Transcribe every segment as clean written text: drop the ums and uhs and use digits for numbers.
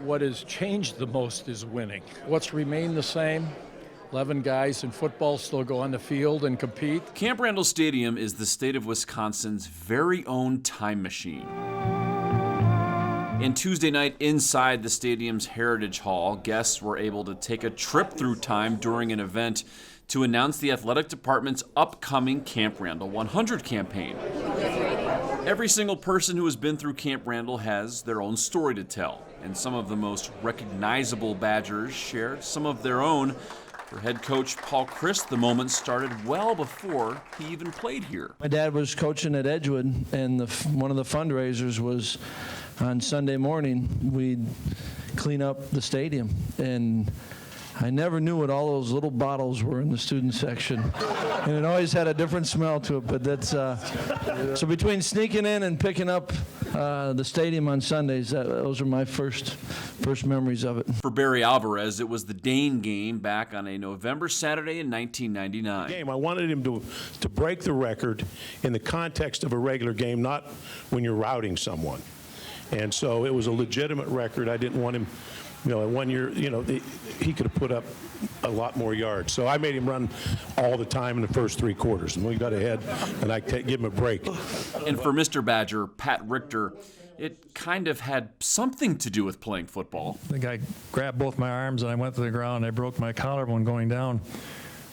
what has changed the most is winning. What's remained the same? 11 guys in football still go on the field and compete. Camp Randall Stadium is the state of Wisconsin's very own time machine. And Tuesday night, inside the stadium's Heritage Hall, guests were able to take a trip through time during an event to announce the athletic department's upcoming Camp Randall 100 campaign. Every single person who has been through Camp Randall has their own story to tell, and some of the most recognizable Badgers shared some of their own. For head coach Paul Christ, the moment started well before he even played here. My dad was coaching at Edgewood, and one of the fundraisers was on Sunday morning. We'd clean up the stadium, and I never knew what all those little bottles were in the student section. And it always had a different smell to it, but that's, so between sneaking in and picking up the stadium on Sundays, those are my first memories of it. For Barry Alvarez, it was the Dane game back on a November Saturday in 1999. I wanted him to break the record in the context of a regular game, not when you're routing someone. And so it was a legitimate record. I didn't want him, in 1 year, he could have put up a lot more yards. So I made him run all the time in the first 3 quarters. And we got ahead, and I give him a break. And for Mr. Badger, Pat Richter, it kind of had something to do with playing football. The guy grabbed both my arms, and I went to the ground. I broke my collarbone going down.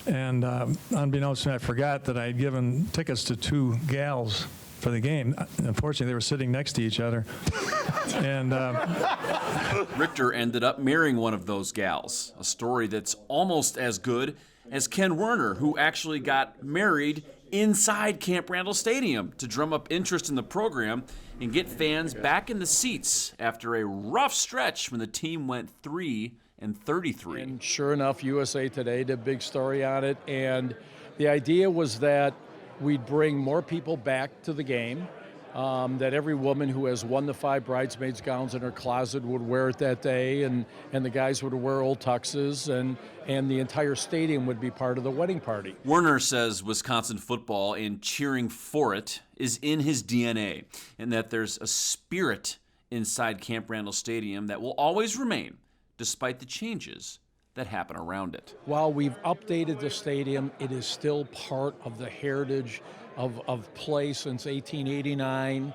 And unbeknownst to me, I forgot that I had given tickets to 2 gals for the game. Unfortunately, they were sitting next to each other. And Richter ended up marrying one of those gals, a story that's almost as good as Ken Werner, who actually got married inside Camp Randall Stadium to drum up interest in the program and get fans back in the seats after a rough stretch when the team went 3-33. And sure enough, USA Today did a big story on it, and the idea was that we'd bring more people back to the game, that every woman who has 1 to 5 bridesmaids gowns in her closet would wear it that day, and the guys would wear old tuxes, and the entire stadium would be part of the wedding party. Werner says Wisconsin football and cheering for it is in his DNA, and that there's a spirit inside Camp Randall Stadium that will always remain, despite the changes that happen around it. While we've updated the stadium, it is still part of the heritage of play since 1889.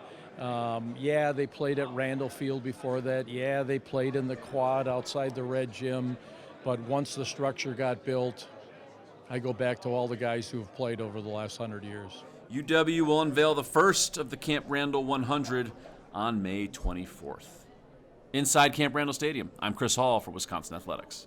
Yeah, they played at Randall Field before that. Yeah, they played in the quad outside the Red Gym. But once the structure got built, I go back to all the guys who have played over the last 100 years. UW will unveil the first of the Camp Randall 100 on May 24th. Inside Camp Randall Stadium, I'm Chris Hall for Wisconsin Athletics.